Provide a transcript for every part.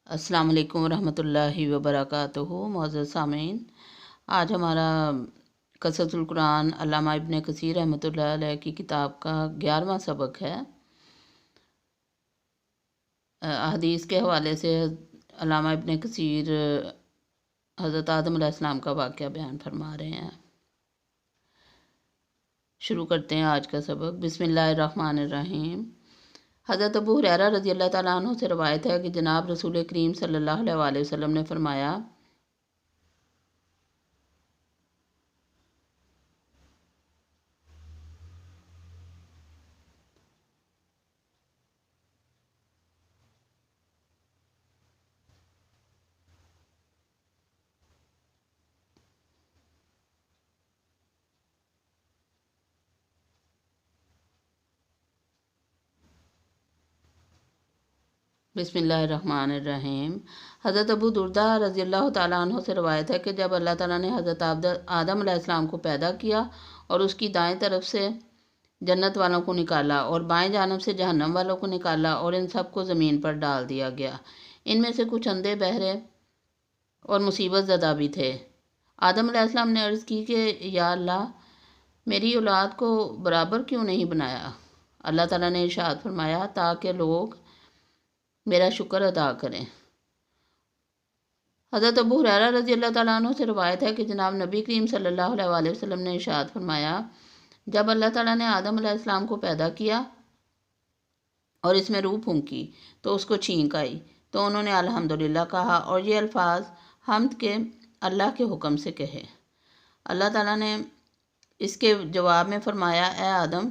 السلام علیکم ورحمۃ اللہ وبرکاتہ۔ معزز سامعین، آج ہمارا قصص القرآن علامہ ابن کثیر رحمۃ اللہ علیہ کی کتاب کا 11واں سبق ہے۔ حدیث کے حوالے سے علامہ ابن کثیر حضرت آدم علیہ السلام کا واقعہ بیان فرما رہے ہیں۔ شروع کرتے ہیں آج کا سبق۔ بسم اللہ الرحمن الرحیم۔ حضرت ابو ہریرہ رضی اللہ تعالیٰ عنہ سے روایت ہے کہ جناب رسول کریم صلی اللہ علیہ وآلہ وسلم نے فرمایا، بسم اللہ الرحمن الرحیم۔ حضرت ابو دردہ رضی اللہ تعالیٰ عنہ سے روایت ہے کہ جب اللہ تعالیٰ نے حضرت آدم علیہ السلام کو پیدا کیا اور اس کی دائیں طرف سے جنت والوں کو نکالا اور بائیں جانب سے جہنم والوں کو نکالا اور ان سب کو زمین پر ڈال دیا گیا۔ ان میں سے کچھ اندھے، بہرے اور مصیبت زدہ بھی تھے۔ آدم علیہ السلام نے عرض کی کہ یا اللہ، میری اولاد کو برابر کیوں نہیں بنایا؟ اللہ تعالیٰ نے ارشاد فرمایا، تاکہ لوگ میرا شکر ادا کریں۔ حضرت ابو ہریرہ رضی اللہ تعالیٰ عنہ سے روایت ہے کہ جناب نبی کریم صلی اللہ علیہ وآلہ وسلم نے ارشاد فرمایا، جب اللہ تعالیٰ نے آدم علیہ السلام کو پیدا کیا اور اس میں روح پھونکی تو اس کو چھینک آئی، تو انہوں نے الحمدللہ کہا اور یہ الفاظ حمد کے اللہ کے حکم سے کہے۔ اللہ تعالیٰ نے اس کے جواب میں فرمایا، اے آدم،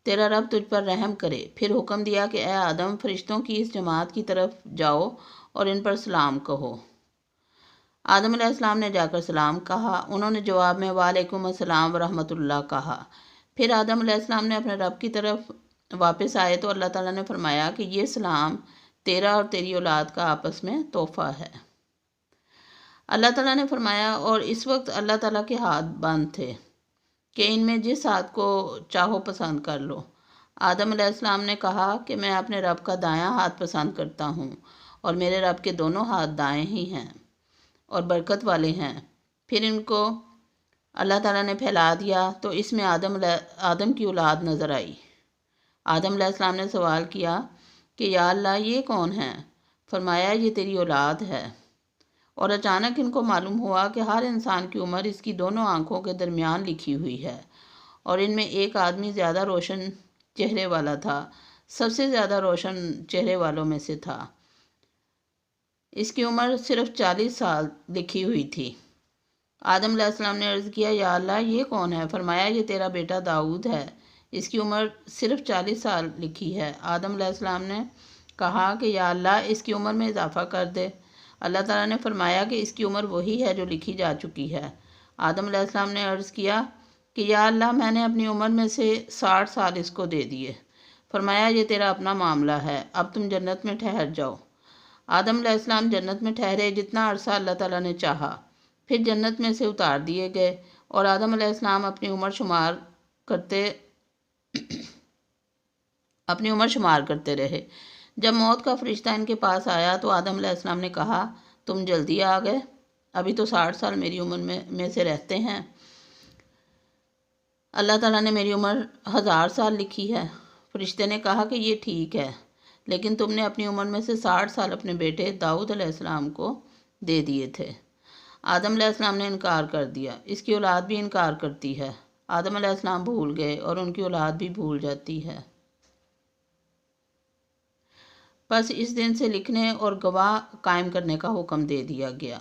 تیرا رب تجھ پر رحم کرے۔ پھر حکم دیا کہ اے آدم، فرشتوں کی اس جماعت کی طرف جاؤ اور ان پر سلام کہو۔ آدم علیہ السلام نے جا کر سلام کہا، انہوں نے جواب میں وعلیکم السلام ورحمۃ اللہ کہا۔ پھر آدم علیہ السلام نے اپنے رب کی طرف واپس آئے تو اللہ تعالیٰ نے فرمایا کہ یہ سلام تیرا اور تیری اولاد کا آپس میں تحفہ ہے۔ اللہ تعالیٰ نے فرمایا، اور اس وقت اللہ تعالیٰ کے ہاتھ بند تھے کہ ان میں جس ہاتھ کو چاہو پسند کر لو۔ آدم علیہ السلام نے کہا کہ میں اپنے رب کا دایاں ہاتھ پسند کرتا ہوں، اور میرے رب کے دونوں ہاتھ دائیں ہی ہیں اور برکت والے ہیں۔ پھر ان کو اللہ تعالیٰ نے پھیلا دیا تو اس میں آدم کی اولاد نظر آئی۔ آدم علیہ السلام نے سوال کیا کہ یا اللہ، یہ کون ہے؟ فرمایا، یہ تیری اولاد ہے۔ اور اچانک ان کو معلوم ہوا کہ ہر انسان کی عمر اس کی دونوں آنکھوں کے درمیان لکھی ہوئی ہے، اور ان میں ایک آدمی زیادہ روشن چہرے والا تھا، سب سے زیادہ روشن چہرے والوں میں سے تھا۔ اس کی عمر صرف 40 سال لکھی ہوئی تھی۔ آدم علیہ السلام نے عرض کیا، یا اللہ، یہ کون ہے؟ فرمایا، یہ تیرا بیٹا داؤد ہے، اس کی عمر صرف 40 سال لکھی ہے۔ آدم علیہ السلام نے کہا کہ یا اللہ، اس کی عمر میں اضافہ کر دے۔ اللہ تعالیٰ نے فرمایا کہ اس کی عمر وہی ہے جو لکھی جا چکی ہے۔ آدم علیہ السلام نے عرض کیا کہ یا اللہ، میں نے اپنی عمر میں سے 60 سال اس کو دے دیے۔ فرمایا، یہ تیرا اپنا معاملہ ہے، اب تم جنت میں ٹھہر جاؤ۔ آدم علیہ السلام جنت میں ٹھہرے جتنا عرصہ اللہ تعالیٰ نے چاہا، پھر جنت میں سے اتار دیے گئے، اور آدم علیہ السلام اپنی عمر شمار کرتے رہے۔ جب موت کا فرشتہ ان کے پاس آیا تو آدم علیہ السلام نے کہا، تم جلدی آ گئے، ابھی تو 60 سال میری عمر میں سے رہتے ہیں۔ اللہ تعالیٰ نے میری عمر 1000 سال لکھی ہے۔ فرشتے نے کہا کہ یہ ٹھیک ہے، لیکن تم نے اپنی عمر میں سے 60 سال اپنے بیٹے داؤد علیہ السلام کو دے دیے تھے۔ آدم علیہ السلام نے انکار کر دیا۔ اس کی اولاد بھی انکار کرتی ہے۔ آدم علیہ السلام بھول گئے اور ان کی اولاد بھی بھول جاتی ہے۔ بس اس دن سے لکھنے اور گواہ قائم کرنے کا حکم دے دیا گیا۔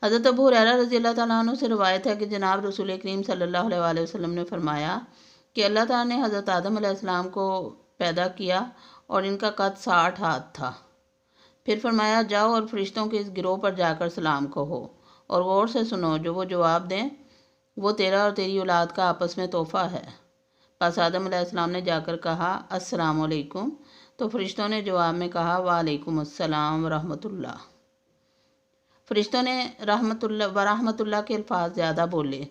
حضرت ابو ہریرہ رضی اللہ تعالیٰ عنہ سے روایت ہے کہ جناب رسول کریم صلی اللہ علیہ وآلہ وسلم نے فرمایا کہ اللہ تعالیٰ نے حضرت آدم علیہ السلام کو پیدا کیا اور ان کا قد 60 ہاتھ تھا۔ پھر فرمایا، جاؤ اور فرشتوں کے اس گروہ پر جا کر سلام کہو اور غور سے سنو، جو وہ جواب دیں وہ تیرا اور تیری اولاد کا آپس میں تحفہ ہے۔ پس آدم علیہ السلام نے جا کر کہا، السلام علیکم، تو فرشتوں نے جواب میں کہا، وعلیکم السلام ورحمۃ اللہ۔ فرشتوں نے رحمت اللہ کے الفاظ زیادہ بولے۔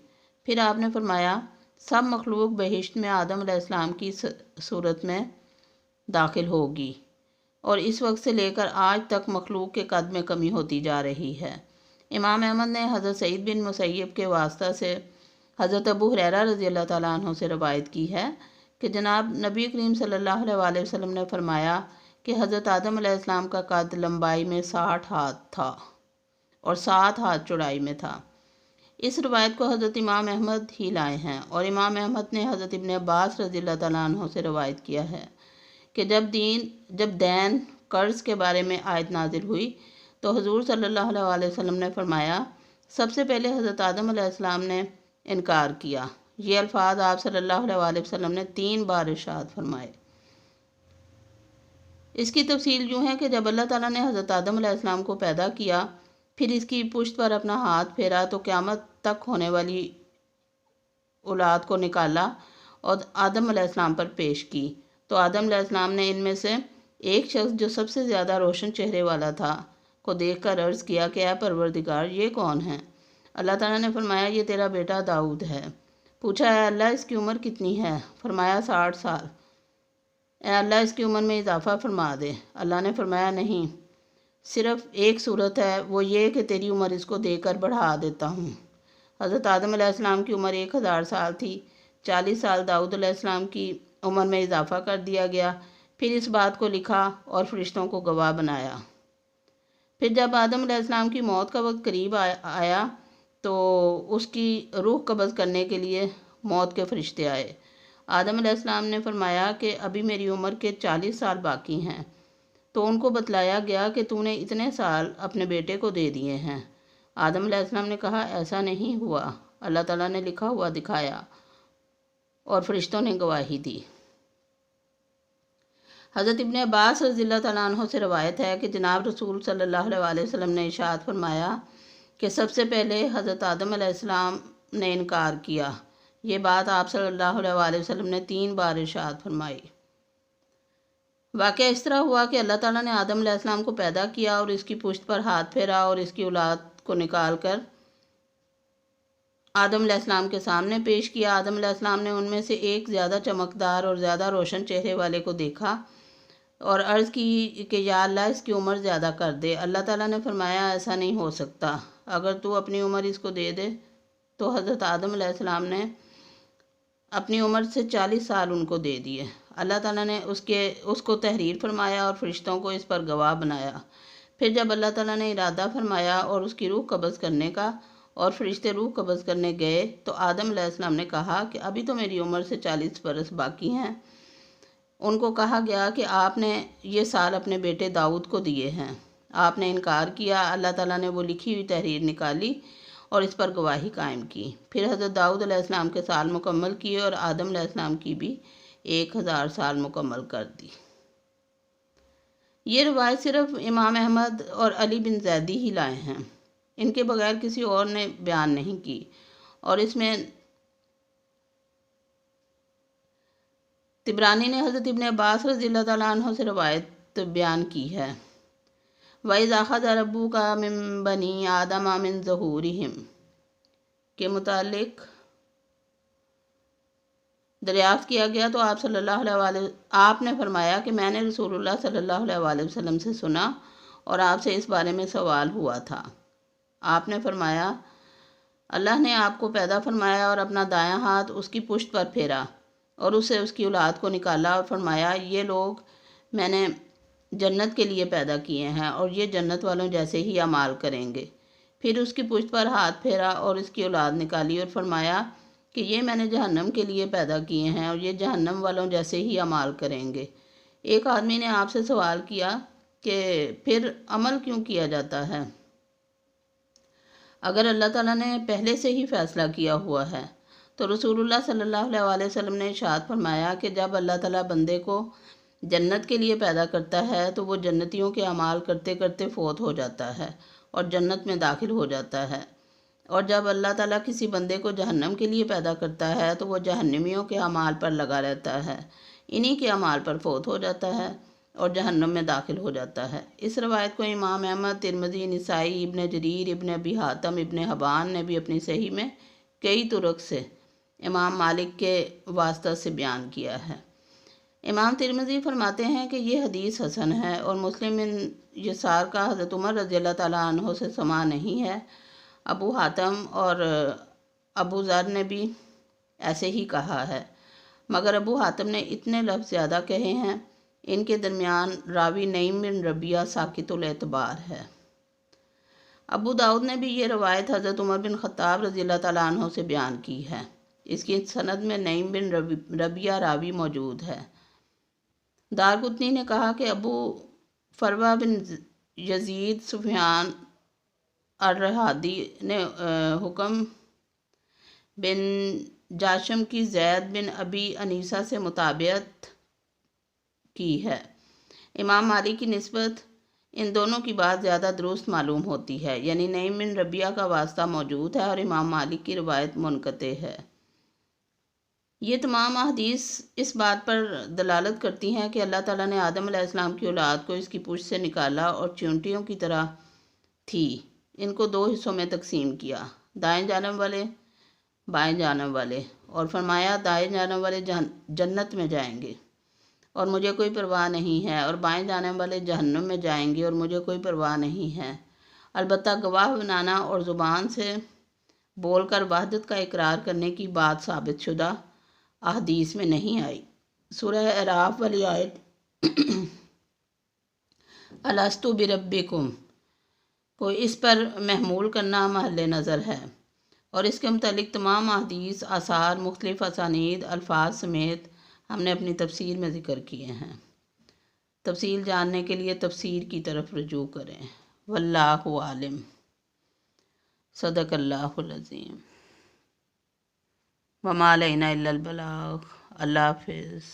پھر آپ نے فرمایا، سب مخلوق بہشت میں آدم علیہ السلام کی صورت میں داخل ہوگی، اور اس وقت سے لے کر آج تک مخلوق کے قد میں کمی ہوتی جا رہی ہے۔ امام احمد نے حضرت سعید بن مسیب کے واسطہ سے حضرت ابو ہریرہ رضی اللہ تعالیٰ عنہ سے روایت کی ہے کہ جناب نبی کریم صلی اللہ علیہ وسلم نے فرمایا کہ حضرت آدم علیہ السلام کا قد لمبائی میں 60 ہاتھ تھا اور 7 ہاتھ چوڑائی میں تھا۔ اس روایت کو حضرت امام احمد ہی لائے ہیں، اور امام احمد نے حضرت ابن عباس رضی اللہ تعالیٰ عنہ سے روایت کیا ہے کہ جب دین قرض کے بارے میں آیت نازل ہوئی تو حضور صلی اللہ علیہ وسلم نے فرمایا سب سے پہلے حضرت آدم علیہ السلام نے انکار کیا۔ یہ الفاظ آپ صلی اللہ علیہ وسلم نے 3 بار ارشاد فرمائے۔ اس کی تفصیل یوں ہے کہ جب اللہ تعالیٰ نے حضرت آدم علیہ السلام کو پیدا کیا، پھر اس کی پشت پر اپنا ہاتھ پھیرا تو قیامت تک ہونے والی اولاد کو نکالا اور آدم علیہ السلام پر پیش کی، تو آدم علیہ السلام نے ان میں سے ایک شخص جو سب سے زیادہ روشن چہرے والا تھا کو دیکھ کر عرض کیا کہ اے پروردگار یہ کون ہے؟ اللہ تعالیٰ نے فرمایا یہ تیرا بیٹا داؤد ہے۔ پوچھا اے اللہ اس کی عمر کتنی ہے؟ فرمایا 60 سال۔ اے اللہ اس کی عمر میں اضافہ فرما دے۔ اللہ نے فرمایا نہیں، صرف ایک صورت ہے، وہ یہ کہ تیری عمر اس کو دے کر بڑھا دیتا ہوں۔ حضرت آدم علیہ السلام کی عمر 1000 سال تھی، 40 سال داؤد علیہ السلام کی عمر میں اضافہ کر دیا گیا، پھر اس بات کو لکھا اور فرشتوں کو گواہ بنایا۔ پھر جب آدم علیہ السلام کی موت کا وقت قریب آیا تو اس کی روح قبض کرنے کے لیے موت کے فرشتے آئے۔ آدم علیہ السلام نے فرمایا کہ ابھی میری عمر کے 40 سال باقی ہیں، تو ان کو بتلایا گیا کہ تو نے اتنے سال اپنے بیٹے کو دے دیے ہیں۔ آدم علیہ السلام نے کہا ایسا نہیں ہوا، اللہ تعالیٰ نے لکھا ہوا دکھایا اور فرشتوں نے گواہی دی۔ حضرت ابن عباس رضی اللہ تعالیٰ عنہ سے روایت ہے کہ جناب رسول صلی اللہ علیہ وسلم نے ارشاد فرمایا کہ سب سے پہلے حضرت آدم علیہ السلام نے انکار کیا۔ یہ بات آپ صلی اللہ علیہ وسلم نے 3 بار ارشاد فرمائی۔ واقعہ اس طرح ہوا کہ اللہ تعالیٰ نے آدم علیہ السلام کو پیدا کیا اور اس کی پشت پر ہاتھ پھیرا اور اس کی اولاد کو نکال کر آدم علیہ السلام کے سامنے پیش کیا۔ آدم علیہ السلام نے ان میں سے ایک زیادہ چمکدار اور زیادہ روشن چہرے والے کو دیکھا اور عرض کی کہ یا اللہ اس کی عمر زیادہ کر دے۔ اللہ تعالیٰ نے فرمایا ایسا نہیں ہو سکتا، اگر تو اپنی عمر اس کو دے دے۔ تو حضرت آدم علیہ السلام نے اپنی عمر سے 40 سال ان کو دے دیے۔ اللہ تعالیٰ نے اس کو تحریر فرمایا اور فرشتوں کو اس پر گواہ بنایا۔ پھر جب اللہ تعالیٰ نے ارادہ فرمایا اور اس کی روح قبض کرنے کا اور فرشتے روح قبض کرنے گئے تو آدم علیہ السلام نے کہا کہ ابھی تو میری عمر سے 40 برس باقی ہیں۔ ان کو کہا گیا کہ آپ نے یہ سال اپنے بیٹے داؤد کو دیے ہیں، آپ نے انکار کیا۔ اللہ تعالیٰ نے وہ لکھی ہوئی تحریر نکالی اور اس پر گواہی قائم کی۔ پھر حضرت داؤد علیہ السلام کے سال مکمل کیے اور آدم علیہ السلام کی بھی 1000 سال مکمل کر دی۔ یہ روایت صرف امام احمد اور علی بن زیدی ہی لائے ہیں، ان کے بغیر کسی اور نے بیان نہیں کی، اور اس میں طبرانی نے حضرت ابن عباس رضی اللہ تعالیٰ عنہ سے روایت بیان کی ہے۔ وَإِذْ أَخَذَ رَبُّكَ مِن بَنِي آدَمَ مِن ظُهُورِهِمْ کے متعلق دریافت کیا گیا تو آپ نے فرمایا کہ میں نے رسول اللہ صلی اللہ علیہ وسلم سے سنا اور آپ سے اس بارے میں سوال ہوا تھا۔ آپ نے فرمایا اللہ نے آپ کو پیدا فرمایا اور اپنا دایاں ہاتھ اس کی پشت پر پھیرا اور اسے اس کی اولاد کو نکالا اور فرمایا یہ لوگ میں نے جنت کے لیے پیدا کیے ہیں اور یہ جنت والوں جیسے ہی اعمال کریں گے۔ پھر اس کی پشت پر ہاتھ پھیرا اور اس کی اولاد نکالی اور فرمایا کہ یہ میں نے جہنم کے لیے پیدا کیے ہیں اور یہ جہنم والوں جیسے ہی اعمال کریں گے۔ ایک آدمی نے آپ سے سوال کیا کہ پھر عمل کیوں کیا جاتا ہے اگر اللہ تعالیٰ نے پہلے سے ہی فیصلہ کیا ہوا ہے؟ تو رسول اللہ صلی اللہ علیہ وسلم نے ارشاد فرمایا کہ جب اللہ تعالیٰ بندے کو جنت کے لیے پیدا کرتا ہے تو وہ جنتیوں کے اعمال کرتے کرتے فوت ہو جاتا ہے اور جنت میں داخل ہو جاتا ہے، اور جب اللہ تعالیٰ کسی بندے کو جہنم کے لیے پیدا کرتا ہے تو وہ جہنمیوں کے اعمال پر لگا رہتا ہے، انہی کے اعمال پر فوت ہو جاتا ہے اور جہنم میں داخل ہو جاتا ہے۔ اس روایت کو امام احمد، ترمذی، نسائی، ابن جریر، ابن ابی حاتم، ابن حبان نے بھی اپنی صحیح میں کئی طرق سے امام مالک کے واسطہ سے بیان کیا ہے۔ امام ترمذی فرماتے ہیں کہ یہ حدیث حسن ہے، اور مسلم بن یسار کا حضرت عمر رضی اللہ تعالیٰ عنہ سے سماع نہیں ہے۔ ابو حاتم اور ابو ذر نے بھی ایسے ہی کہا ہے، مگر ابو حاتم نے اتنے لفظ زیادہ کہے ہیں۔ ان کے درمیان راوی نعیم بن ربیعہ ساقط الاعتبار ہے۔ ابو داؤد نے بھی یہ روایت حضرت عمر بن خطاب رضی اللہ تعالیٰ عنہ سے بیان کی ہے۔ اس کی سند میں نعیم بن ربیعہ راوی موجود ہے۔ دارقطنی نے کہا کہ ابو فروہ بن یزید سفیان الرہادی نے حکم بن جاشم کی زید بن ابی انیسہ سے مطابعت کی ہے۔ امام مالک کی نسبت ان دونوں کی بات زیادہ درست معلوم ہوتی ہے، یعنی نعیم بن ربیعہ کا واسطہ موجود ہے اور امام مالک کی روایت منقطع ہے۔ یہ تمام احادیث اس بات پر دلالت کرتی ہیں کہ اللہ تعالیٰ نے آدم علیہ السلام کی اولاد کو اس کی پشت سے نکالا اور چیونٹیوں کی طرح تھی ان کو دو حصوں میں تقسیم کیا، دائیں جانب والے، بائیں جانب والے، اور فرمایا دائیں جانب والے جنت میں جائیں گے اور مجھے کوئی پرواہ نہیں ہے، اور بائیں جانب والے جہنم میں جائیں گے اور مجھے کوئی پرواہ نہیں ہے۔ البتہ گواہ بنانا اور زبان سے بول کر وحدت کا اقرار کرنے کی بات ثابت شدہ احادیث میں نہیں آئی۔ سورہ اعراف والی آیت الستُ بربکم کو اس پر محمول کرنا محل نظر ہے، اور اس کے متعلق تمام احادیث، آثار، مختلف اسانید، الفاظ سمیت ہم نے اپنی تفسیر میں ذکر کیے ہیں۔ تفصیل جاننے کے لیے تفسیر کی طرف رجوع کریں۔ واللہ عالم۔ صدق اللہ العظیم۔ وما علینا الا البلاغ۔ اللہ حافظ۔